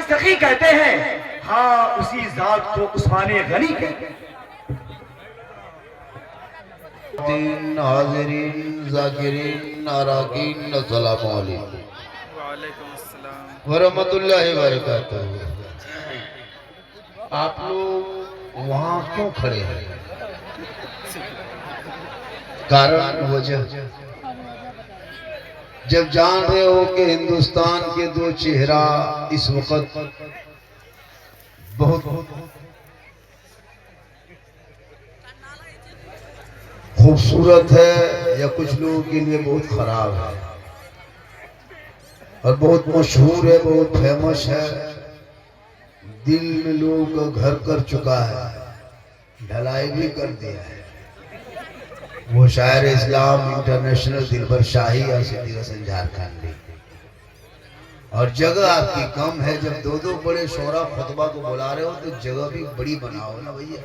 सखी कहते हैं, हाँ उसी जात को उस्माने गनी कहते हैं। हाज़िरीन ज़ाकिरीन अराकीन अस्सलामु अलैकुम वालेकुम अस्सलाम व रहमतुल्लाहि व बरकातहू। आप लोग वहाँ क्यों खड़े हैं? कारण वजह जब जान रहे हो कि हिंदुस्तान के दो चेहरा इस वक्त बहुत खूबसूरत है या कुछ लोगों के लिए बहुत खराब है और बहुत मशहूर है, बहुत फेमस है, दिल में लोगों का घर कर चुका है, ढलाई भी कर दिया है। वो शायर इस्लाम इंटरनेशनल दिलबर शाही और सिद्दीक हसन झारखंडी। और जगह आपकी कम है, जब दो दो बड़े शोरा खुतबा को बुला रहे हो तो जगह भी बड़ी बनाओ ना भैया।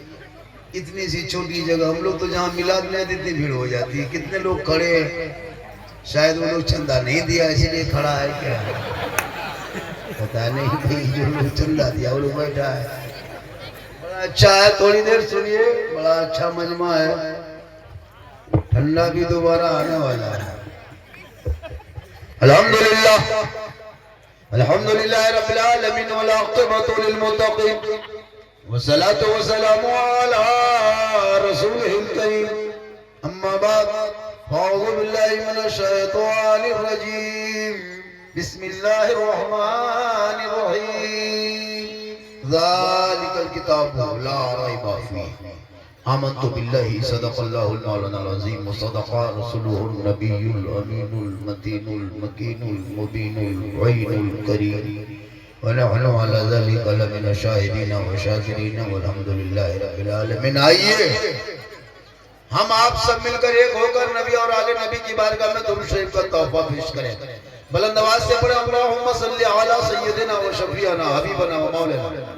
इतनी सी छोटी जगह, हम लोग तो जहाँ मिलाद में इतनी भीड़ हो जाती है, कितने लोग खड़े, शायद वो लोग चंदा नहीं दिया इसीलिए खड़ा है क्या पता नहीं, जो लोग चंदा दिया वो लोग बैठा है। बड़ा अच्छा है, थोड़ी देर सुनिए, बड़ा अच्छा मजमा है, ठंडा भी दोबारा आने वाला है। अल्हम्दुलिल्लाह अल्हम्दुलिल्लाह रब्बिल आलमीन वल आक़िबतु लिल मुत्तक़ीन वस्सलातु वस्सलामु अला रसूलिहिल करीम अम्मा बाद अऊज़ु बिल्लाहि मिनश शैतानिर रजीम बिस्मिल्लाहिर रहमानिर रहीम ज़ालिकल किताबु ला रैबा फीह आमन्तु बिल्लाहि सदक़ल्लाहुल मौलानाल अज़ीम व सदक़ा रसूलुहुन नबियुल अमीनुल मतीनुल मकीनुल मुबीनुल गय्युल करीम व नहनु अला ज़ालिका लमिन शाहिदीन व शाकिरीन वल्हम्दुलिल्लाहि रब्बिल आलमीन। आइए हम आप सब मिलकर एक होकर नबी और आले नबी की बारगाह में दुरूद शरीफ का तोहफा पेश करें। बुलंद आवाज से पढ़े अल्लाहुम्मा सल्लि अला सय्यिदिना व शफीअना हबीबना व मौलाना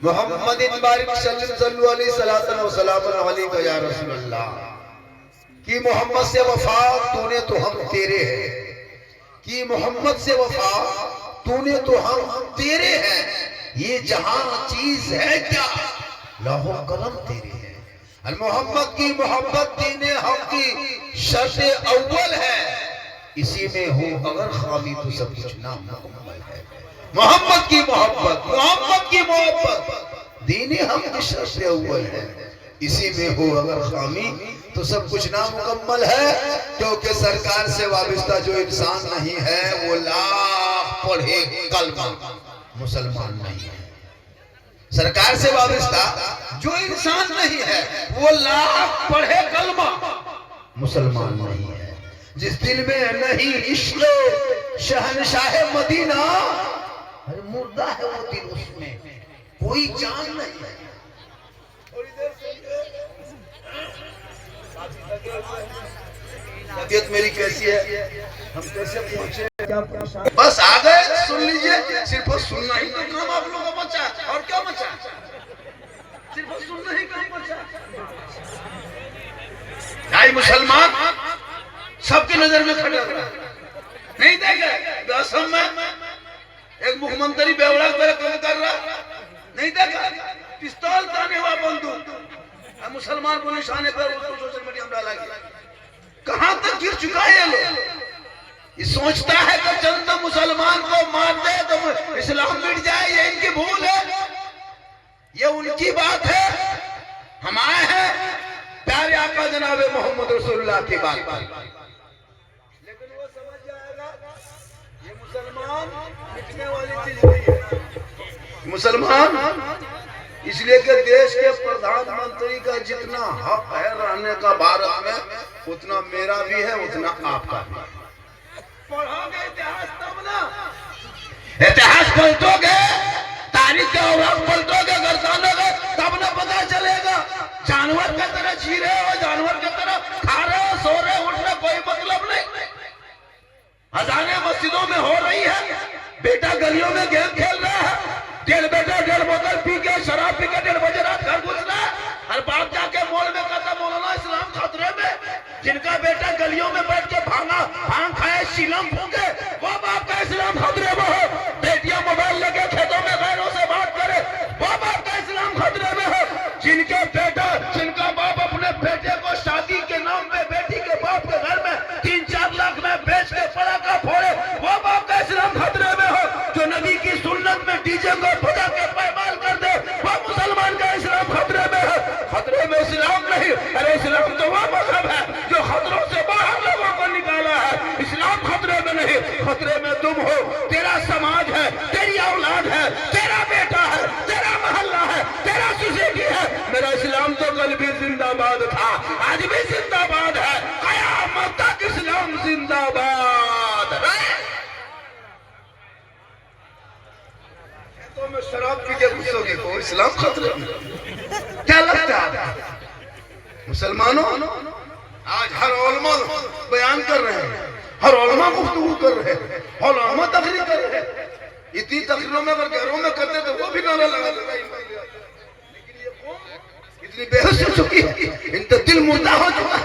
मुहम्मदिन बारिक सल्लल्लाहु अलैहि सल्लल्लाहु सलामन अलैका या रसूल अल्लाह। कि मोहम्मद से वफा तूने तो हम तेरे हैं, कि मोहम्मद से वफा तूने तो हम तेरे हैं, ये जहां चीज है क्या लौह कलम तेरे हैं। अल मोहम्मद की मोहब्बत दीने हम की शर्त अव्वल है, इसी में हो अगर खामी तो सब कुछ नामुकम्मल है। मोहम्मद की मोहब्बत दीने हम की शर्त अव्वल है, इसी में हो अगर खामी तो सब कुछ नामुकम्मल है। क्योंकि सरकार से वाबिस्ता जो इंसान नहीं है वो लाख पढ़े कलमा मुसलमान नहीं है। सरकार से वाबिस्ता जो इंसान नहीं है वो लाख पढ़े कलमा मुसलमान नहीं है। जिस दिल में नहीं इश्क़ शहनशाह मदीना, अरे मुर्दा है वो दिल, उसमें कोई जान नहीं है। तबीयत मेरी कैसी है, हम कैसे पहुंचे, बस आ गए, सुन लीजिए। सिर्फ सुनना ही तो काम आप लोगों का बचा, और क्या बचा, सिर्फ सुनना ही काम बचा। भाई मुसलमान सबकी नजर में खड़े हो नहीं देखे, असम में एक मुख्यमंत्री बेवड़ा कर रहा नहीं देखा, पिस्तौल ताने हुआ बंदूक, मुसलमान को निशाने पर उसको सोशल मीडिया में डाला गया। कहां तक गिर चुका है ये लोग। ये सोचता है कि चंद मुसलमान को मार दे तो इस्लाम मिट जाए, ये इनकी भूल है, ये उनकी बात है। हम आए हैं प्यारे आका जनाबे मोहम्मद रसूलुल्लाह की बात पर, लेकिन वो समझ जाएगा ये मुसलमान मिटने वाली चीज नहीं है। मुसलमान इसलिए कि देश के प्रधानमंत्री का जितना हक है रहने का भारत में, उतना मेरा भी है, उतना आपका भी है। पढ़ोगे इतिहास तब ना, इतिहास पलटोगे, तारीख के औराक पलटोगे, गर्दानोगे, तब ना पता चलेगा। जानवर की तरह जी रहे हो, जानवर की तरह खा रहे हो, सो रहे हो, उठ रहे, कोई मतलब नहीं। अजानें मस्जिदों में हो रही है, बेटा गलियों में गेम खेल रहा है, डेढ़ बेटा डेढ़ बोतल पी के शराब पी के 1:30 बजे रात घर घुस रहा है, हर बाप जाके मॉल में कहता मौलाना इस्लाम खतरे में। जिनका बेटा गलियों में बैठ के भांग खाए, शीलम फूके, वो बाप का इस्लाम खतरे में हो। बेटियां मोबाइल लेके जो नबी की सुन्नत में डीजे को बजा के पैमाल कर दे वो मुसलमान का इस्लाम खतरे में है। खतरे में इस्लाम नहीं, अरे इस्लाम तो वो मजहब है जो खतरों से बाहर लोगों को निकाला है। इस्लाम खतरे में नहीं, खतरे में तुम हो, तेरा समाज है, तेरी औलाद है, तेरा बेटा है, तेरा मोहल्ला है, तेरा सोसाइटी है। मेरा इस्लाम तो कल भी जिंदाबाद था, आज भी जिंदाबाद है, कयामत तक इस्लाम जिंदाबाद है। तो मैं शराब पी के घुसोगे तो इस्लाम खतरे में, क्या लगता है मुसलमानों? आज हर उलमा बयान कर रहे हैं, हर उलमा गुफ्तगू कर रहे हैं, हर उलमा तकरीर कर रहे हैं। इतनी तकरीरों में अगर घरों में करते तो वो भी नारा लगा लगा, लेकिन ये कौम इतनी बेहोश हो चुकी है, इनका दिल मुर्दा हो चुका है।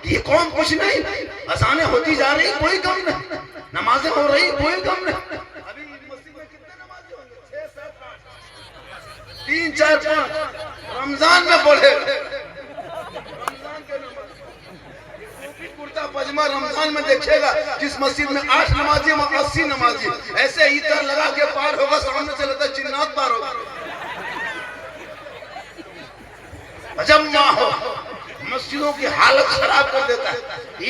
ये कौम कुछ नहीं, अजानें होती जा रही कोई कम नहीं, नमाजें हो रही कोई कम नहीं। अभी मस्जिद में कितने नमाजें होंगे? 6, 7, 8, 3, 4, 5 रमजान में पढ़े, रमजान के नमाज कुर्ता पजामा रमजान में देखेगा जिस मस्जिद में 8 नमाजी वहां 80 नमाजी, ऐसे ईतर लगा के पार होगा, सामने से लगता जिन्नात पार होगा। अजब माँ हो, मस्जिदों की हालत खराब कर देता है।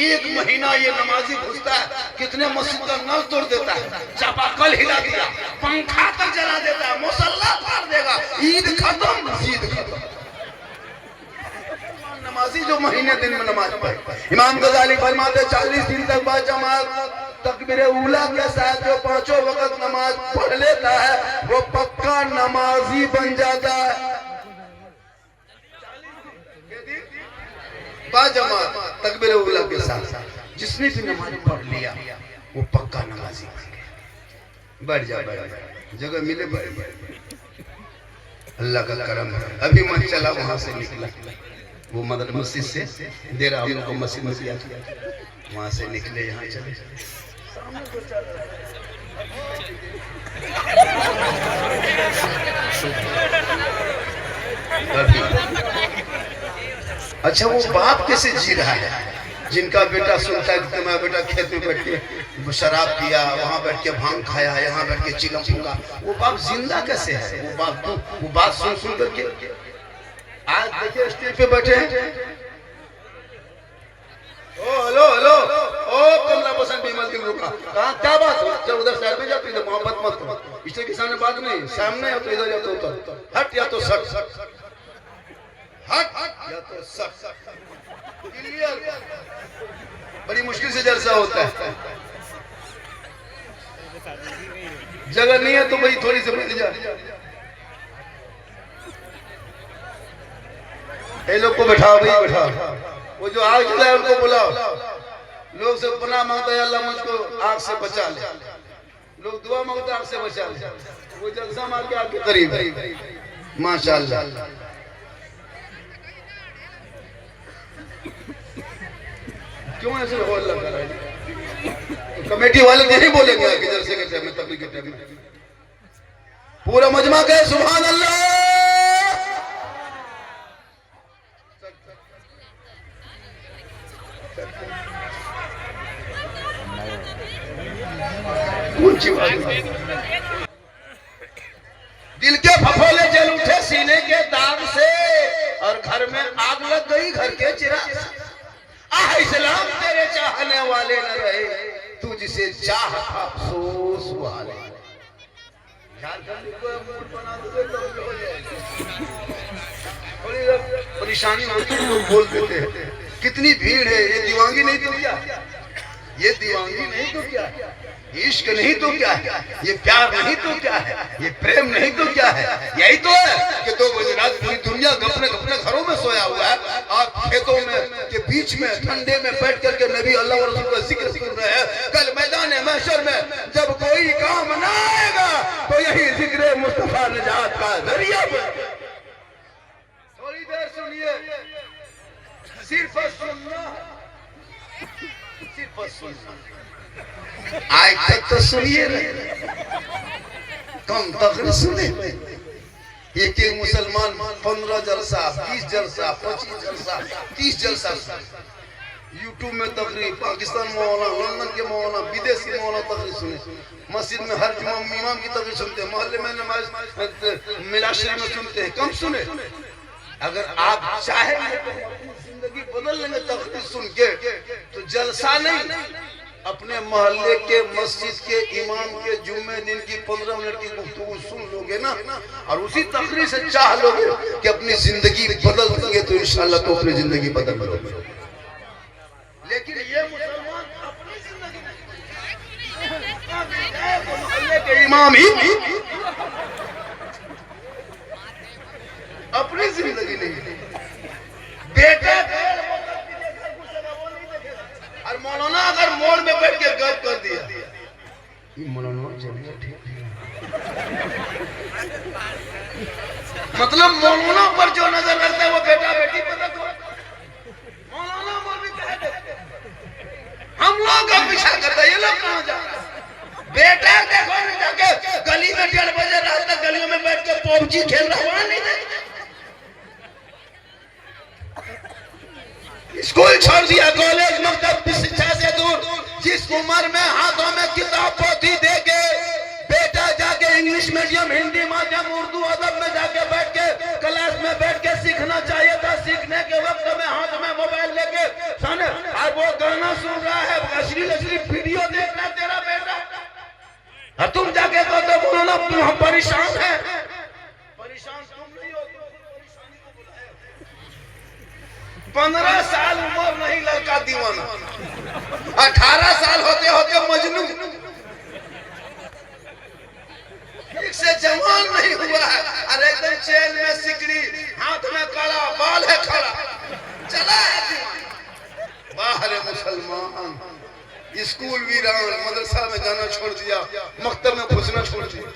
1 महीना ये नमाजी घुसता है, कितने मस्जिद का नल तोड़ देता है, चापाकल हिला दिया, पंखा तक जला देता है, मुसल्ला फाड़ देगा, ईद खत्म, मस्जिद खत्म। नमाजी जो महीने दिन में नमाज पढ़े, इमाम गजाली फरमाते 40 दिन तक बाजमात तकबीर उला के साथ जो 5 वक्त नमाज पढ़ लेता है वो पक्का नमाजी बन जाता है। बाजमात तकबीर उला के साथ जिसने भी नमाज पढ़ लिया वो पक्का नमाजी बन गया। बढ़ जा, जगह मिले बढ़, अल्लाह का करम है। अभी मन चला वहां से निकला, वो मदर मस्जिद से देर हम लोग को मस्जिद में किया, वहां से निकले यहाँ चले। अच्छा, वो बाप कैसे जी रहा है जिनका बेटा सुनता है कि तुम्हारा बेटा खेत में बैठ के शराब पिया, वहां बैठ के भांग खाया, यहाँ बैठ के चिलम फूका, वो बाप जिंदा कैसे है? वो बात सुन सुन करके आज देखिए स्टेज पे बैठे हैं। ओ हेलो हेलो, ओ कमला पसंद विमल की रुका, कहाँ क्या बात हो? जब उधर साइड में जाती है मोहब्बत मत करो, स्टेज के सामने बात नहीं, सामने हो तो इधर जाओ तो उधर, हट या तो सट, हट या तो सट, क्लियर। बड़ी मुश्किल से जलसा होता है, जगह नहीं है तो भाई थोड़ी सी बढ़ जा। ये लोग को बैठाओ भाई, बैठाओ। वो जो आग जला है उनको बुलाओ, लोग से पनाह मांगता है, अल्लाह मुझको आग से बचा ले, लोग दुआ मांगते आग से बचा ले, वो जलसा मार के आपके करीब। माशाअल्लाह, क्यों ऐसे होल लगा रहा है? कमेटी वाले नहीं बोलेंगे आगे जलसे के टाइम में, तबलीग के टाइम में पूरा मजमा कहे सुभान अल्लाह। दिल के फफोले जल उठे सीने के दाग से, और घर में आग लग गई घर के चिराग से। आह इस्लाम तेरे चाहने वाले न रहे, तू जिसे चाह अफसोस वाले। परेशानी होती है लोग बोल देते हैं कितनी भीड़ है, ये दीवानगी नहीं तो क्या, ये दीवानगी नहीं तो क्या, ये इश्क नहीं तो क्या है, ये प्यार नहीं तो क्या है, ये प्रेम नहीं तो क्या है। यही तो है कि 2 बजे रात पूरी दुनिया अपने अपने घरों में सोया हुआ है, आप खेतों में के बीच में ठंडे में बैठ करके नबी अल्लाह और रसूल का जिक्र सुन रहे हैं। कल मैदान महशर में जब कोई काम न आएगा तो यही जिक्र मुस्तफा निजात का जरिया बन। थोड़ी देर सुनिए, सिर्फ सुनना, सिर्फ सुनना, आज तक तो सुनिए कम तक सुने। एक एक मुसलमान 15 जलसा, 20 जलसा, 25 जलसा, 30 जलसा, यूट्यूब में तकरीर, पाकिस्तान मौलाना, लंदन के मौलाना, विदेशी मौलाना तकरीर सुने, मस्जिद में हर जुम्मा इमाम की तकरीर सुनते हैं, मोहल्ले में नमाज मिलाशरी में सुनते हैं, कम सुने। अगर आप चाहेंगे तो अपनी जिंदगी बदल लेंगे तकरीर सुन के, तो जलसा नहीं, अपने मोहल्ले के मस्जिद के इमाम के जुम्मे दिन की 15 मिनट की गुफ्तगू सुन लोगे ना, और उसी तकरीर से चाह लोगे कि अपनी जिंदगी बदल देंगे, तो इंशाल्लाह तो अपनी जिंदगी बदल लोगे। लेकिन ये मुसलमान अपनी जिंदगी मोहल्ले के इमाम ही अपनी जिंदगी नहीं, बेटा और मौलाना अगर मोड़ में बैठ के गप कर दिया, मौलाना मतलब मौलाना पर जो नजर रखता है वो बेटा बेटी पता तो मौलाना मौलवी कह देते, हम लोग का पीछा करता, ये लोग कहाँ जा रहे? बेटा देखो नहीं जाके गली में 1:30 बजे रात तक गलियों में बैठ के पबजी खेल रहा, वहां नहीं देखते। स्कूल छोड़ दिया, कॉलेज मकतब शिक्षा से दूर, जिस उम्र में हाथों में किताब पोथी दे के बेटा जाके इंग्लिश मीडियम, हिंदी माध्यम, उर्दू अदब में जाके बैठ के क्लास में बैठ के सीखना चाहिए था, सीखने के वक्त में हाथ में मोबाइल लेके सामने और वो गाना सुन रहा है, अश्लील वीडियो देख रहा है तेरा बेटा, और तुम जाके कहते बोलो ना हम परेशान है। परेशान तुम नहीं हो, 15 साल उम्र नहीं लड़का दीवाना, 18 साल होते होते मजनू, ठीक से जवान नहीं हुआ है, अरे एकदम चेन में सिकड़ी, हाथ में कड़ा, बाल है खड़ा, चला है दीवाना। बाहर मुसलमान स्कूल वीरान, मदरसा में जाना छोड़ दिया, मकतब में घुसना छोड़ दिया।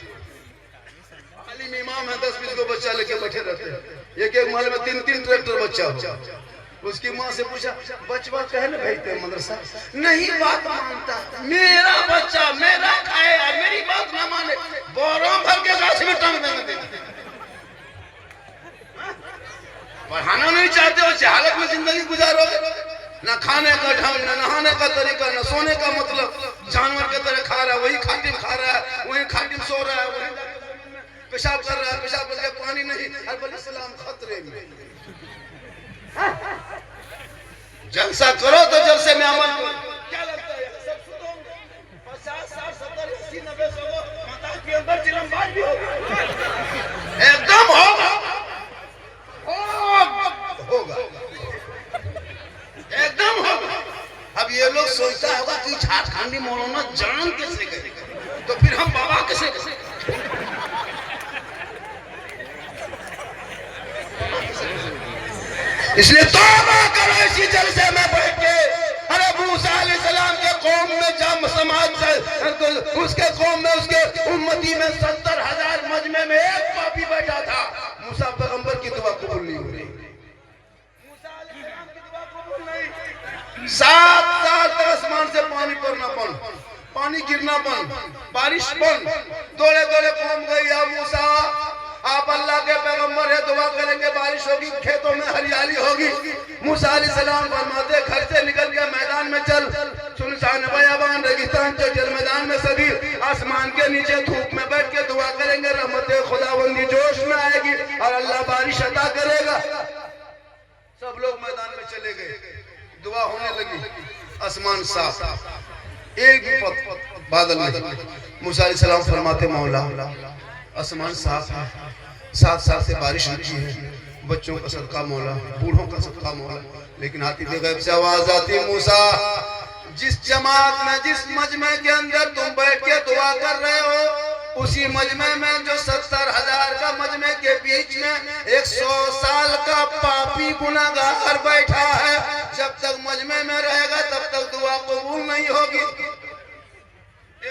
आलिम इमाम है, 10-20 को बच्चा लेके बैठे रहते हैं, एक महल में 3-3 ट्रैक्टर बच्चा हो। उसकी माँ से पूछा, बचवा कहने भेजते हैं मदरसा? नहीं बात मानता, मेरा बच्चा मेरा खाए और मेरी बात ना माने, बोरों भर के गाछ में टांग देंगे। पढ़ाना नहीं चाहते हो, जहालत में जिंदगी गुजारोगे, ना खाने का ढंग, ना नहाने का तरीका, ना सोने का मतलब, जानवर के तरह खा रहा है, वही खातिम खा रहा है, वही खातिम सो रहा है, वही पेशाब कर रहा है, पेशाब करके पानी नहीं, इस्लाम खतरे में। जलसा करो तो जलसे में अमल करो। क्या लगता है सब सुनोगे? 50, 60, 70, 80, 90, 100 माता के अंदर चिलमबाज भी होगा, एकदम होगा, होगा एकदम होगा। अब ये लोग सोचता होगा कि झारखंडी मौलाना जान कैसे गए, तो फिर हम बाबा कैसे गए? इसलिए तौबा करो इसी जलसे में बैठ के। अरे मूसा अलैहिस्सलाम के कौम में जब समाज उसके कौम में उसके उम्मती में 70,000 मजमे में एक पापी बैठा था, मूसा पैगंबर की दुआ कबूल नहीं हो रही, मूसा अलैहिस्सलाम की दुआ कबूल नहीं। 7 साल तक आसमान से पानी पड़ना बंद, पानी गिरना बंद, बारिश बंद, दौड़े दौड़े कौम गई, या मूसा आप अल्लाह के पैगंबर है, दुआ करेंगे बारिश होगी, खेतों में हरियाली होगी। मूसा अलैहिस्सलाम फरमाते घर से निकल गया, मैदान में चल, सुनसान बयाबान रेगिस्तान चल, मैदान में सभी आसमान के नीचे धूप में बैठ के दुआ करेंगे, रहमत खुदाबंदी जोश में आएगी और अल्लाह बारिश अता करेगा। सब लोग मैदान में चले गए, दुआ होने लगी, आसमान साफ, एक भी बादल नहीं। मूसा अलैहिस्सलाम फरमाते मौला आसमान साफ है, 7 साल से बारिश होती है, बच्चों का सदका मौला, बूढ़ों का सदका मौला, लेकिन आती थी गैब से आवाज आती, मूसा जिस जमात में, जिस मजमे के अंदर तुम बैठ के दुआ कर रहे हो, उसी मजमे में जो 70,000 का मजमे के बीच में 100 साल का पापी गुनाहगार बैठा है, जब तक मजमे में रहेगा तब तक दुआ कबूल नहीं होगी।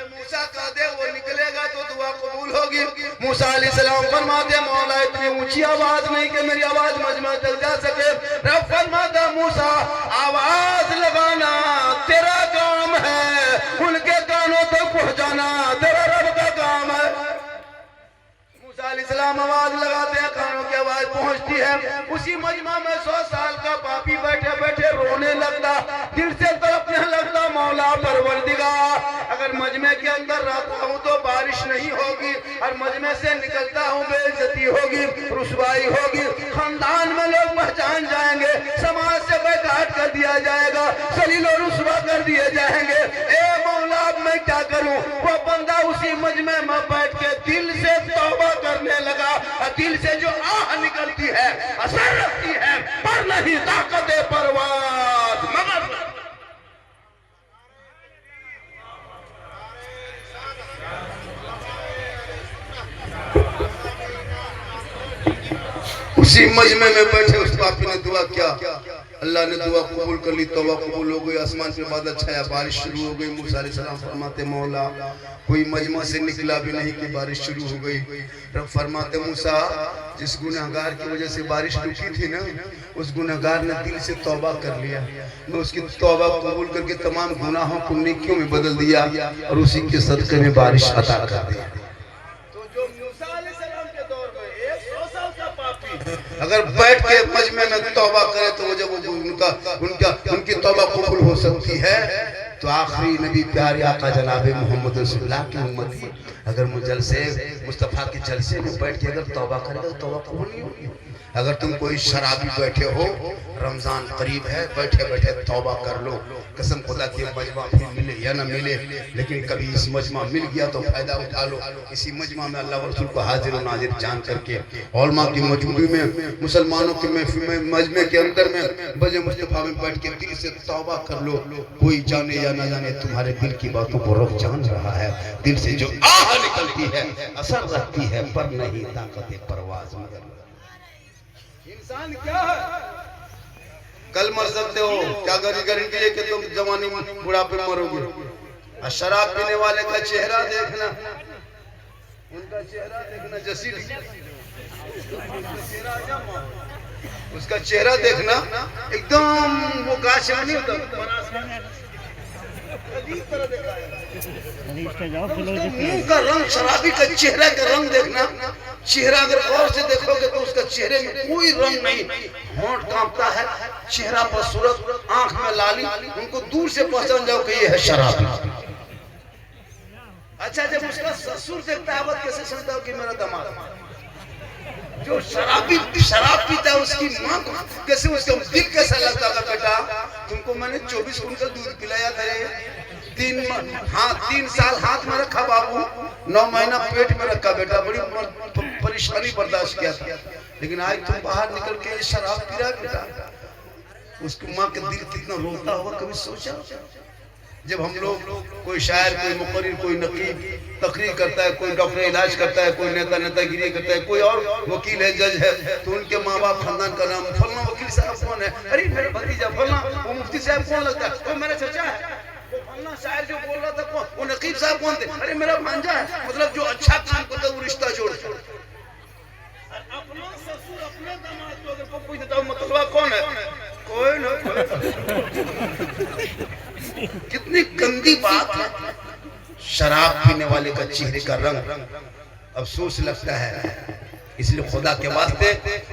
मूसा कह दे वो निकलेगा तो दुआ कबूल होगी। मूसा अलैहिस्सलाम फरमाते मौला इतनी ऊंची आवाज नहीं कि मेरी आवाज मजमा तक जा सके। रब फरमाता मूसा आवाज लगाना तेरा काम है, उनके कानों तक पहुंचाना तेरा रब का काम है। मूसा अलैहिस्सलाम आवाज लगाते हैं, कानों की आवाज पहुंचती है। उसी मजमा में 100 साल का पापी बैठे बैठे रोने लगता, दिल से तड़पने लगता, मौला परवरदिगार अगर मजमे के अंदर रहता हूँ तो बारिश नहीं होगी, और मजमे से निकलता हूँ बेइज्जती होगी, रुसवाई होगी, खानदान में लोग पहचान जाएंगे, समाज से बैकाट कर दिया जाएगा, सलील और रुसवा कर दिए जाएंगे। ए मौला अब मैं क्या करूं? वो बंदा उसी मजमे में बैठ के दिल से तौबा करने लगा, और दिल से जो आह निकलती है असर रखती है, पर नहीं ताकत परवाज़ मगर उसी मजमे में बैठे उस पापी ने दुआ किया, अल्लाह ने दुआ कबूल कर ली, तौबा कबूल हो गई, आसमान पे बादल छाया, बारिश शुरू हो गई। मूसा अलैहिस्सलाम फरमाते मौला कोई मजमा से निकला भी नहीं कि बारिश शुरू हो गई। रब फरमाते मूसा जिस गुनहगार की वजह से बारिश रुकी थी ना, उस गुनहगार ने दिल से तौबा कर लिया, मैं उसकी तौबा कबूल करके तमाम गुनाहों को नेकियों में बदल दिया और उसी के सदक़े में बारिश अता कर दी। अगर बैठ के मजमे में तौबा करे तो वो जब उनकी तौबा कबूल हो सकती है, तो आखिरी नबी प्यारे आका जनाबे मोहम्मद रसूलुल्लाह की उम्मती अगर मुजलसे मुस्तफ़ा के जलसे में बैठ के अगर तौबा करेगा तो तौबा कबूल नहीं होगी। अगर तुम कोई शराबी बैठे हो, रमजान करीब है, बैठे बैठे तौबा कर लो, कसम खुदा की मजमा फिर मिले या ना मिले, लेकिन कभी इस मजमा मिल गया तो फायदा उठा लो। इसी मजमा में अल्लाह रसूल को हाजिर और नाजिर जान करके उलमा की मौजूदगी में मुसलमानों के मजमे के अंदर में बजे मुस्तफ़ा में बैठ के दिल से तौबा कर लो। कोई जाने या ना जाने तुम्हारे दिल की बातों को रब जान रहा है, दिल से जो आह निकलती है असर रखती है, पर नहीं ताकत परवाज़ मगर इंसान क्या है? कल मर सकते हो, क्या गारंटी है कि तुम जवानी में बुढ़ापे में मरोगे? और शराब पीने वाले का चेहरा देखना, उनका चेहरा देखना, जसीर उसका चेहरा देखना एकदम वो गाछ नहीं होता, मुंह का रंग, शराबी का चेहरा का रंग देखना, चेहरा अगर गौर से देखोगे तो उसका चेहरे में कोई रंग नहीं, होंठ कांपता है, चेहरा पर सूरत, आंख में लाली, उनको दूर से पहचान जाओ कि ये है शराबी। अच्छा जब उसका ससुर देखता है कैसे समझता हो कि मेरा दामाद? जो शराबी शराब पीता है उसकी माँ को कैसे उसका दिल कैसा लगता है? बेटा तुमको मैंने 24 कुंटल दूध पिलाया था, 3 साल हाथ में रखा बाबू, 9 महीना पेट में रखा बेटा, बड़ी परेशानी बर्दाश्त किया था, लेकिन आज तुम बाहर निकल के शराब पी रहा बेटा। उसकी माँ का दिल कितना रोता होगा, कभी सोचा? जब हम लोग कोई शायर, कोई मुकर्रिर, कोई नकीब तकरीर करता है, कोई डॉक्टर इलाज करता है, कोई नेतागिरी करता है, कोई और वकील है, जज है, तो उनके माँ बाप खानदान का नाम फलना वकील साहब कौन है, अरे मेरा भतीजा फलना, वो मुफ्ती साहब कौन लगता है, वो मेरा चचा है, वो फलना शायर जो बोल रहा था कौन, वो नकीब साहब कौन थे, अरे मेरा भांजा है। मतलब जो अच्छा काम करता है वो रिश्ता जोड़ता है। अपना ससुर अपने दामाद को अगर पूछ देता हूँ मतलब कौन है, कोई ना कितनी गंदी बात है। शराब पीने वाले का चेहरे का रंग अफसोस लगता है। इसलिए खुदा के वास्ते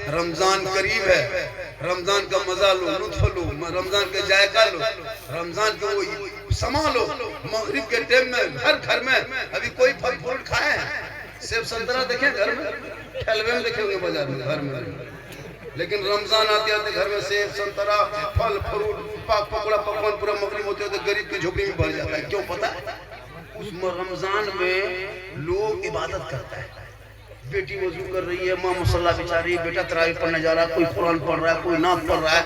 रमजान करीब है, रमजान का मजा लो, लुत्फ लो, रमजान का जायका लो, रमजान के वो समा लो। मगरिब के टाइम में हर घर में अभी कोई फल फ्रूट खाए हैं, सेब संतरा देखे घर में, ठेलवे में देखे होंगे बाजार में, घर में, लेकिन रमजान आते आते घर में सेब संतरा फल फ्रूट पाक पकौड़ा पकवान पूरा मगरिब होते होते गरीब की झोपड़ी में भर जाता है। क्यों पता है? उस रमजान में लोग इबादत करता है, बेटी वजू कर रही है, माँ मुसल्ला बिछा रही है, बेटा तरावी पढ़ने जा रहा है, कोई कुरान पढ़ रहा है, कोई नात पढ़ रहा है,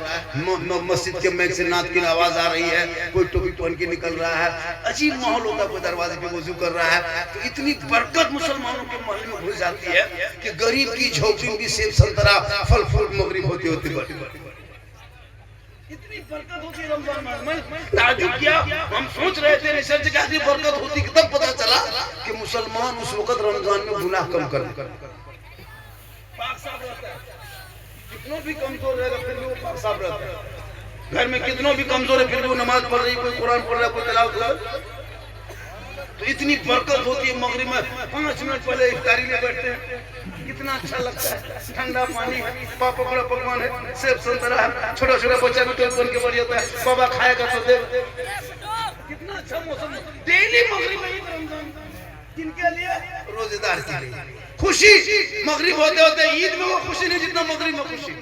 मस्जिद के मैक से नात की आवाज आ रही है, कोई टोपी पहन के निकल रहा है, अजीब माहौल होता है, कोई दरवाजे पे वजू कर रहा है। तो इतनी बरकत मुसलमानों के महल में घुस जाती है कि गरीब की झोपड़ी में भी सेब संतरा फल फूल मगरिब होती होती इतनी बरकत होती है रमजान में। ताजुब किया, हम सोच रहे थे रिसर्च की ऐसी बरकत होती कि तब पता चला कि मुसलमान उस वक्त रमजान में गुनाह कम कर पाक साफ रहता है। कितनों भी कमजोर रहेगा फिर भी वो पाक साफ रहता है। घर में कितनों भी कमजोर है फिर भी वो नमाज पढ़ रही, कोई कुरान पढ़ रहा है, कोई तिलावत कर रहा है। तो इतनी बरकत होती है मगरिब में। 5 मिनट पहले इफ्तारी में बैठते हैं, कितना अच्छा लगता है। ठंडा पानी है, पकड़ा पकवान है, सेब संतरा है, छोटा छोटा बच्चा भी टेल बन के बढ़ जाता है, बाबा खाएगा तो दे। कितना अच्छा मौसम। डेली मगरिब में रमजान किनके लिए? रोजेदार के लिए। खुशी मगरिब होते होते ईद में वो खुशी नहीं जितना मगरिब में खुशी।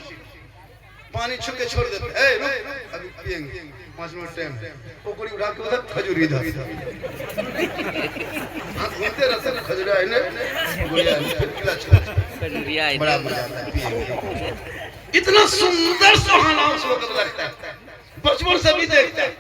पानी छू के छोड़ देते हैं, रुक अभी पिएंगे 5 मिनट टाइम। टोकरी उठा के उधर खजूरी इधर घूमते रहते हैं, खजूरा है ना बड़ा मजा आता है पिएंगे। इतना सुंदर सुहाना उस वक्त लगता है, बचपन से भी देखते हैं।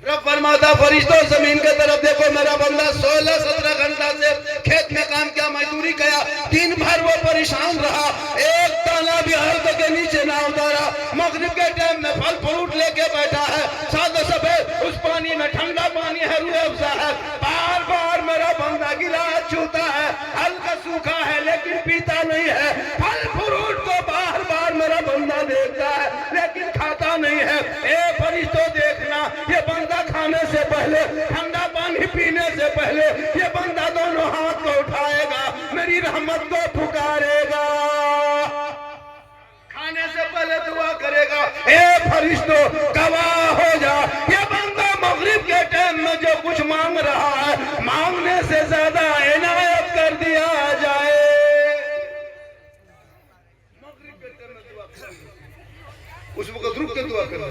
रब फरमाता फरिश्तों जमीन के तरफ देखो, मेरा बंदा 16-17 घंटा से खेत में काम किया, मजदूरी किया, दिन भर वो परेशान रहा, एक दाना भी हल्क के नीचे ना उतारा। मगरिब के टाइम में फल फ्रूट लेके बैठा है, सादा सफेद उस पानी में ठंडा पानी है, रूह अफ़ज़ा है, बार बार मेरा बंदा गिलास छूता है, हल्का सूखा है लेकिन पीता नहीं है। फल फ्रूट को बार बार मेरा बंदा देखता है लेकिन खाता नहीं है। ए फरिश्तों देखना, ये बंदा खाने से पहले, ठंडा पानी पीने से पहले ये बंदा दोनों हाथ को उठाएगा, मेरी रहमत को पुकारेगा, खाने से पहले दुआ करेगा। ए फरिश्तों गवाह हो जा, ये बंदा मगरिब के टाइम में जो कुछ मांग रहा है, मांगने से ज्यादा इनायत कर दिया जाए। मगरिब के टाइम में दुआ कर, उस वक्त रुक के दुआ करना।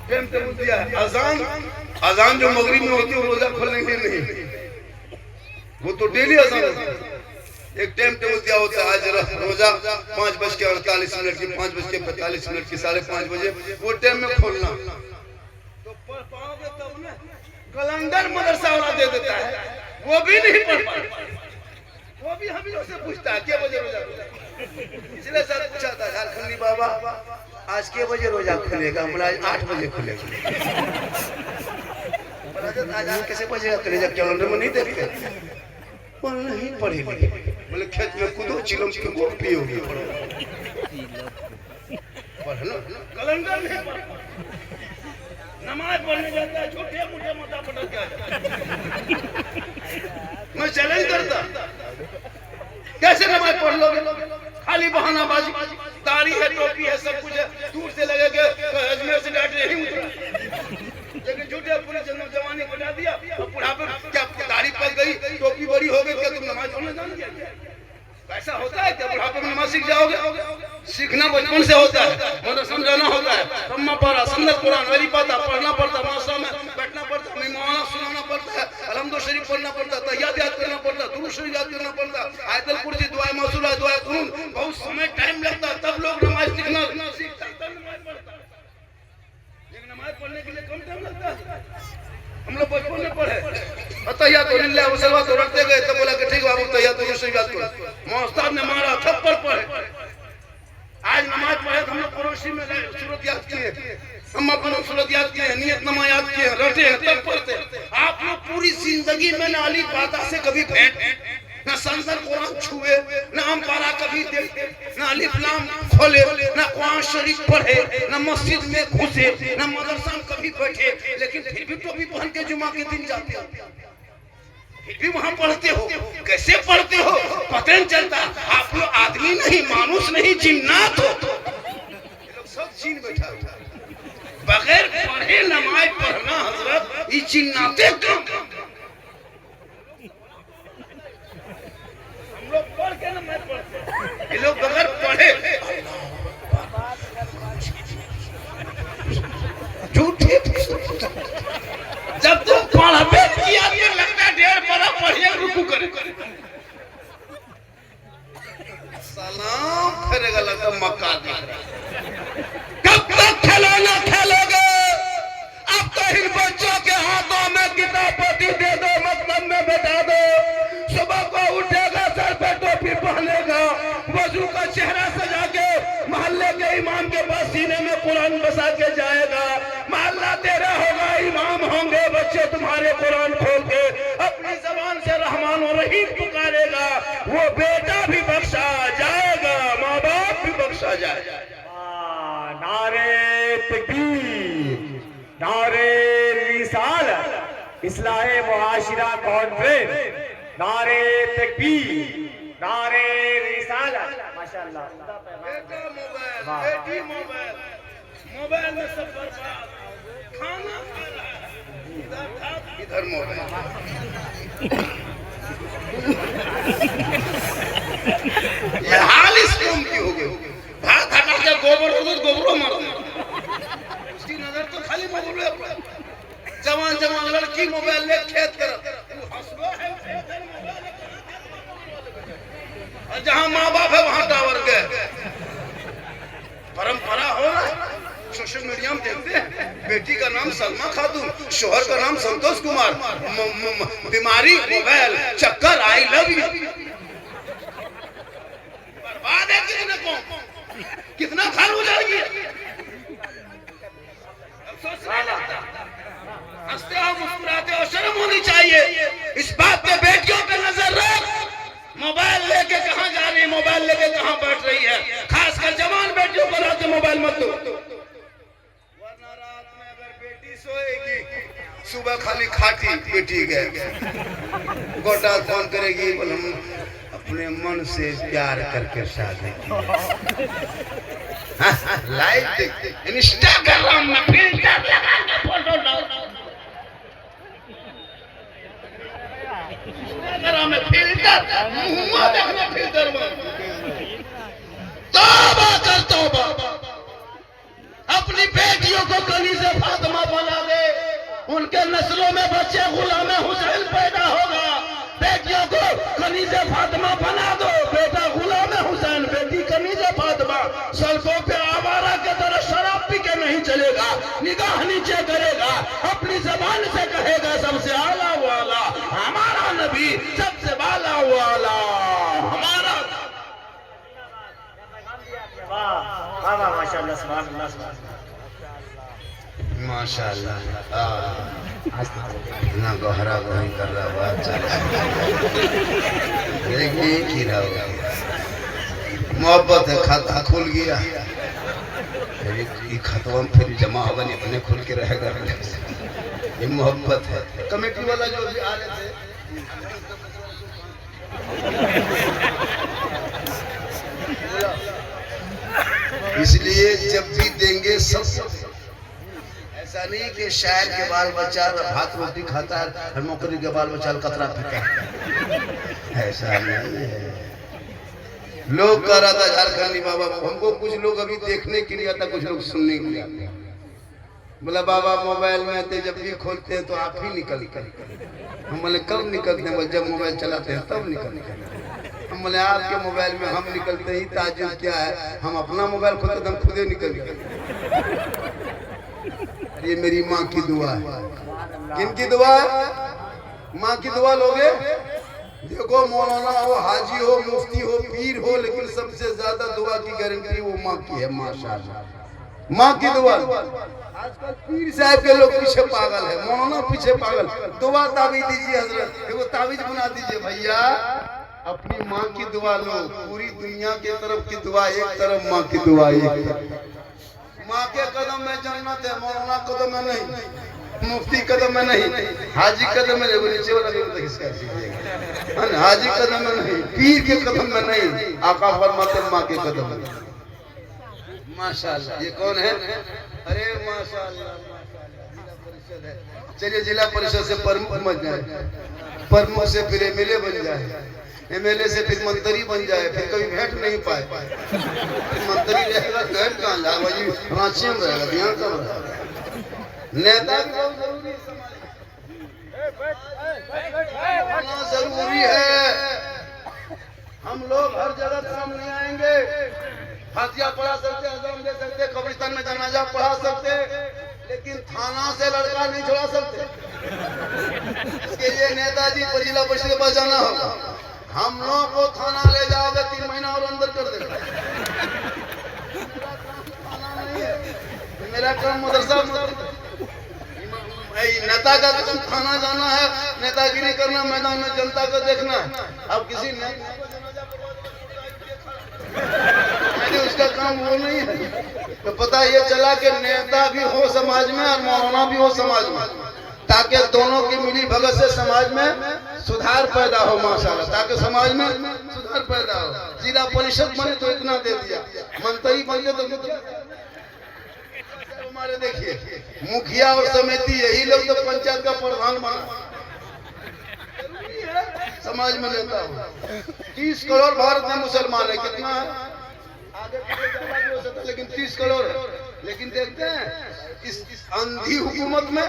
टाइम टेबल दिया है, अजान जो मगरिब में होती है रोजा खोलने के लिए नहीं, वो तो डेली अजान होती है। एक टाइम टेबल दिया होता है, आज रोजा 5:48 की, 5:45 की, 5:30 बजे वो टाइम में खोलना। तो पढ़ पाओगे तब ना। कैलेंडर मदरसा वाला दे देता है, वो भी नहीं पढ़ पाता, वो भी हम लोग से पूछता है क्या बजे रोजा। इसलिए सर पूछा था झारखंडी बाबा आज के बजे रोजा खुलेगा? बोला 8 बजे खुलेगा। आज कैसे बजेगा? कलेजा कैलेंडर में नहीं देखते? बोल नहीं पढ़ेगी। बोले खेत में कूदो, चिलम की गोद पियोगी। पढ़ लो, कैलेंडर नहीं पढ़, नमाज पढ़ने जाता है, छोटे मोटे माथा पटक के। मैं चैलेंज करता, कैसे नमाज पढ़ लोगे? खाली बहानाबाजी, दाढ़ी है, टोपी है, सब कुछ है, दूर से लगेगा अजमेर से डांट नहीं उतरा, लेकिन झूठे पूरी जवानी बना दिया और बुढ़ापे क्या दाढ़ी पड़ गई, टोपी बड़ी हो गई, क्या तुम नमाज पढ़ना जान गया? ऐसा होता है क्या? बुढ़ापे में नमाज सीख जाओगे? सीखना बचपन से होता है, मतलब समझाना होता है। अम्मा पारा सुन्नत कुरान वही पता, पढ़ना पड़ता, माशा में बैठना पड़ता, मेहमाना सुनाना पड़ता है, अलहम्दुलिल्लाह शरीफ पढ़ना पड़ता, तहियात याद करना पड़ता, दुरूद शरीफ याद करना पड़ता, आयतुल कुर्सी, दुआ मौसूला, दुआ कुनूत, बहुत समय टाइम लगता, तब लोग नमाज सीखना सीखता, तब नमाज पढ़ता। लेकिन नमाज पढ़ने के लिए कम टाइम लगता है। हम लोग बचपन में पढ़े, तहियात लिल्लाह व सलावत रखते गए, तब बोला कि ठीक बाबू तहियात शरीफ याद करो। मौस्ताद ने मारा, थप्पड़ पढ़े। आज नमाज पढ़े तो हम लोग पड़ोसी में सूरत याद किए, हम अपने सूरत याद किए, नियत नमा याद किए, रटे हैं तब पढ़ते। आप लोग पूरी जिंदगी में ना अली बाता से कभी भेंट, ना संसर कुरान छुए, ना हम पारा कभी देखे, ना अलिफ लाम खोले, ना कुरान शरीफ पढ़े, ना मस्जिद में घुसे, ना मदरसा में कभी बैठे, लेकिन फिर भी टोपी पहन के जुमा के दिन जाते हो, फिर भी वहां पढ़ते हो। कैसे पढ़ते हो पता नहीं चलता। आप लोग आदमी नहीं, मानुस नहीं, जिन्नात हो। सब जीन बैठा हुआ बगैर पढ़े नमाज पढ़ना हजरत, ये जिन्नाते काम। हम लोग पढ़ के नमाज पढ़ते, ये लोग बगैर पढ़े झूठे। जब तुम पढ़बे किया तो लगता है 1.5 बरस पढ़िए रुकू करे, सलाम करेगा लगता मक्का देख। कब तक खिलौना खेलोगे? अब तो इन बच्चों के हाथों में किताब पढ़ी दे दो, मतलब में बैठा दो, सुबह को उठेगा, सर पे टोपी पहनेगा, वजू का चेहरा सजा के मोहल्ले के इमाम के पास सीने में कुरान बसा के जाएगा। मोहल्ला तेरा होगा, इमाम होंगे बच्चे तुम्हारे, कुरान खोल के अपनी जबान से रहमान और रहीम पुकारेगा। वो बेटा भी बख्शा जाएगा, माँ बाप भी बख्शा जाएगा। नारे तकबीर, नारे इस्लाहे मुआशिरा कॉन्फ्रेंस, नारे तकबीर, नारे रिसालत। माशाअल्लाह। बेटा मोबाइल, वाह। बेटी मोबाइल, मोबाइल में सब बर्बाद, खाना खा रहा है, इधर खा, इधर मोबाइल। ये हाल इस कौम की हो गई। भात हटा के गोबर उधर गोबरों मारो, उसकी नजर तो खाली मोबाइल पे। जवान जवान लड़की मोबाइल ले खेत कर, और जहां माँ बाप है वहां टावर गए। परंपरा हो रहा है, सोशल मीडिया में देखते हैं, बेटी का नाम सलमा खातून, शोहर का नाम संतोष कुमार, बीमारी मोबाइल, चक्कर, आई लव यू। बर्बाद है कितने को, कितना घर उजाड़ गया। हंसते हो, मुस्कुराते हो, शर्म होनी चाहिए इस बात पे। बेटियों पे नजर रख, मोबाइल लेके कहां जा रही है, मोबाइल लेके कहां बैठ रही है। खासकर जवान बेटियों को रात में मोबाइल मत दो, वरना रात में अगर बेटी सोएगी, सुबह खाली खाटी बेटी गए, गोटा फोन करेगी, बोले हम अपने मन से प्यार करके शादी की। लाइव देखते, इंस्टाग्राम में फिल्टर लगा के फोटो डाल, इंस्टाग्राम में फिल्टर, मुंह देखना फिल्टर में। तौबा कर तौबा, अपनी बेटियों को कनीज़े फातिमा बना दे, उनके नस्लों में बच्चे गुलाम हुसैन पैदा होगा। बेटियों को कनीज़े फातिमा बना दो, बेटा गुलाम हुसैन, बेटी कनीज़े फातिमा। सड़कों पे आवारा के तरह शराब पी के नहीं चलेगा, निगाह नीचे करेगा, अपनी जबान से कहेगा सबसे आला वाला हमारा नबी, सबसे वाला वाला हमारा। वाह वाह वाह, माशाअल्लाह, सुभान अल्लाह, सुभान अल्लाह। माशाअल्लाह। ना गहरा गहरी कर रहा हुआ, देखिए की रहा होगा। मोहब्बत है, खाता खुल गया, खतवा फिर जमा होगा, नहीं अपने खुल के रहेगा। ये मोहब्बत है। कमेटी वाला जो भी आ रहे थे, इसलिए जब भी देंगे सब, ऐसा नहीं कि शायर के बाल बच्चा भात रोटी खाता है और नौकरी के बाल बच्चा कतरा पीता है, ऐसा नहीं है। लोग कह रहा था झारखंडी बाबा, हमको कुछ लोग अभी देखने के लिए आता, कुछ लोग सुनने के लिए आते। बोला बाबा मोबाइल में आते, जब भी खोलते हैं तो आप ही निकल कर। हम बोले कब निकलते हैं? जब मोबाइल चलाते हैं तब निकलते हैं। हम बोले आपके मोबाइल में हम निकलते ही ताजुब क्या है, हम अपना मोबाइल खोलते तो हम खुदे निकल गए। ये मेरी माँ की दुआ है। किनकी दुआ है? माँ की दुआ लोगे। देखो मौलाना हो, हाजी हो, मुफ्ती हो, पीर हो, लेकिन सबसे ज्यादा दुआ की गारंटी वो माँ की है। माशाअल्लाह, माँ की दुआ। आजकल पीर साहब के लोग पीछे पागल है, मौलाना पीछे पागल। दुआ ताबीज दीजिए हजरत, देखो ताबीज बना दीजिए भैया। अपनी माँ की दुआ लो, पूरी दुनिया के तरफ की दुआ एक तरफ, माँ की दुआ एक तरफ। माँ के कदम में जन्नत है, मौलाना कदम में नहीं, मुफ्ती कदम में नहीं, हाजी कदम में नहीं। नीचे वाला हाजी कदम में नहीं, पीर के कदम में नहीं, आका फरमाते माँ के कदम में। माशाअल्लाह। ये कौन है? अरे माशाअल्लाह, चलिए जिला परिषद से प्रमुख बन जाए, प्रमुख से फिर एमएलए बन जाए, एमएलए से फिर मंत्री बन जाए, फिर कभी भेंट नहीं पाए। मंत्री रहेगा भेंट कहाँ जाएगा? वही रांची में रहेगा, यहाँ कब रहेगा? नेता भी बहुत जरूरी है, जरूरी है। हम लोग हर जगह काम नहीं आएंगे। फातिहा पढ़ा सकते, अज़ान दे सकते, कब्रिस्तान में जनाजा पढ़ा सकते, लेकिन थाना से लड़का नहीं छुड़ा सकते। इसके लिए नेताजी पर जिला परिषद के पास जाना होगा। हम लोगों को थाना ले जाओगे 3 महीना और अंदर कर देगा। मेरा काम मदरसा नेता का काम थाना जाना है, नेतागिरी करना, मैदान में जनता को देखना है। अब किसी ने उसका काम वो नहीं है। तो पता ये चला कि नेता भी हो समाज में और मौलाना भी हो समाज में, ताकि दोनों की मिली भगत से समाज में सुधार पैदा हो माशाल्लाह, ताकि समाज में सुधार पैदा हो। जिला परिषद बने तो इतना दे दिया, मंत्री बने तो हमारे देखिए मुखिया और समिति यही लोग तो पंचायत का प्रधान बना समाज में लेता हूँ। 30 करोड़ भारत में मुसलमान है, कितना है आगे हो सकता, लेकिन 30 करोड़ है। लेकिन देखते हैं इस अंधी हुकूमत में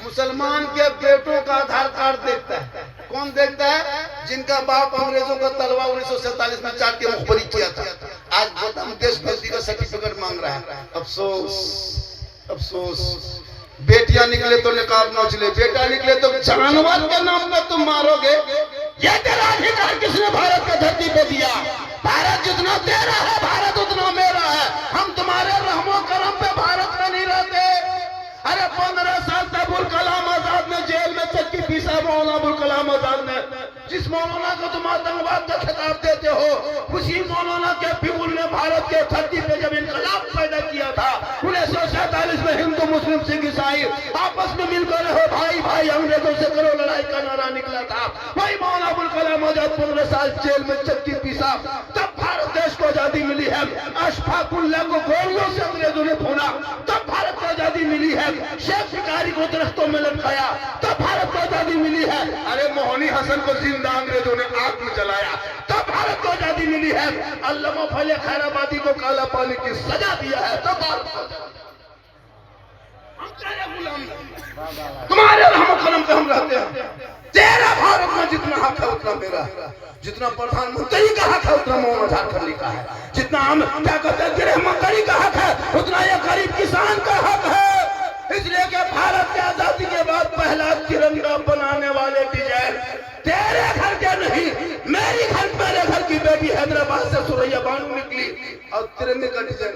मुसलमान के बेटों का आधार कार्ड देखता है। कौन देखता है? जिनका बाप अंग्रेजों का तलवार 1947 में चाट के मुखबरी किया था, आज बताओ देशभक्ति का सर्टिफिकेट मांग रहा है। अफसोस अफसोस, बेटियां निकले तो निकाब न उछले, बेटा निकले तो जानवर के नाम पर तुम मारोगे। ये तेरा अधिकार किसने भारत की धरती पे दिया? भारत जितना तेरा है भारत उतना मेरा है। हम तुम्हारे रहमो करम पे भारत में नहीं रहते। अरे 15 साल तक अबुल कलाम आजाद ने जेल में चक्की पीसा, मौलाना अबुल कलाम आजाद ने। जिस मौलाना को तुम आतंकवाद का खिताब देते हो, उसी मौलाना के बिगुल ने भारत के धरती पे जब इनकलाब पैदा किया था 1947 में, हिंदू मुस्लिम सिख ईसाई आपस में मिलकर रहो भाई भाई, अंग्रेजों से करो लड़ाई का नारा निकला था। वही मौलाना अबुल कलाम आजाद 15 साल जेल में चक्की पीसा, तब भारत देश को आजादी मिली है। अशफाकुल्लाह को गोलियों से अंग्रेजों ने भूना, तब भारत को आजादी मिली है। शेख शिकारी को दरख्तों में लटकाया, तब भारत को आजादी मिली है। अरे मोहनी हसन को जिंदा अंग्रेजों ने आग में जलाया, तब भारत को आजादी मिली है। अल्लामा फले खैराबादी को काला पानी की सजा दिया है, तब भारत को तुम्हारे रहमो करम पे हम रहते हैं। तेरा भारत में जितना हक है उतना मेरा है, जितना प्रधानमंत्री का हक है उतना मोहम्मद झारखंडी का है, जितना हम क्या कहते हैं गृह मंत्री का हक है उतना ये गरीब किसान का हक है। इसलिए कि भारत की आजादी के बाद पहला तिरंगा बनाने वाले डिजाइन तेरे घर के नहीं, मेरे घर की बेटी हैदराबाद से सुरैया बानू निकली और तिरंगे का डिजाइन।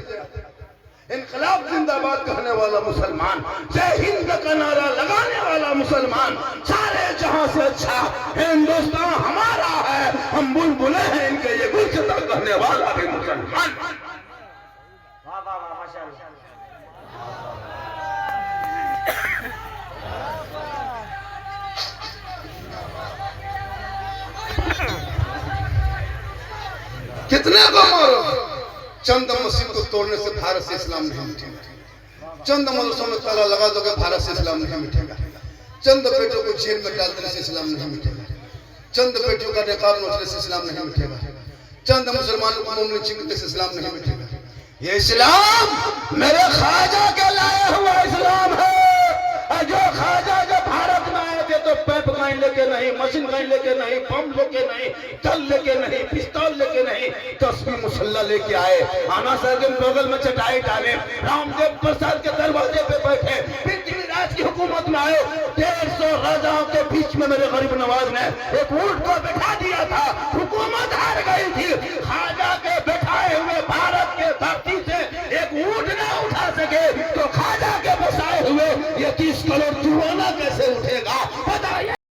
इनकलाब जिंदाबाद कहने वाला मुसलमान, जय हिंद का नारा लगाने वाला मुसलमान, सारे जहां से अच्छा हिंदुस्तान हमारा है, हम बुलबुले हैं इनके, ये गुलसिता कहने वाला भी मुसलमान। वाह वाह वाह माशाअल्लाह। कितने को मारो, चंद मस्जिद को तोड़ने से भारत से इस्लाम नहीं मिटेगा। चंद मदरसों में ताला लगा दोगे भारत से इस्लाम नहीं मिटेगा। चंद बेटों को जेल में डाल देने से इस्लाम नहीं मिटेगा। चंद बेटों का निकाब नोचने से इस्लाम नहीं मिटेगा। चंद मुसलमानों को मुमकिन चिंगने से इस्लाम नहीं मिटेगा। ये इस्लाम मेरे ख्वाजा के लाया हुआ इस्लाम है। जो ख्वाजा जो भारत में आए थे तो पैप गाइन लेके नहीं, मशीन गाइन लेके नहीं, बम लेके नहीं, तल लेके नहीं, पिस्तौल लेके नहीं, तस्बीह मुसल्ला लेके आए। आना सर के बगल में चटाई डाले, रामदेव प्रसाद के दरवाजे पे बैठे, पृथ्वीराज की हुकूमत में आए। 150 राजाओं के बीच में मेरे गरीब नवाज ने एक ऊंट को बैठा दिया था, हुकूमत हार गई थी। ख्वाजा के बैठाए हुए भारत के धरती से एक ऊंट न उठा सके तो ख्वाजा के बसाए हुए ये 30 करोड़ जुर्माना कैसे उठेगा?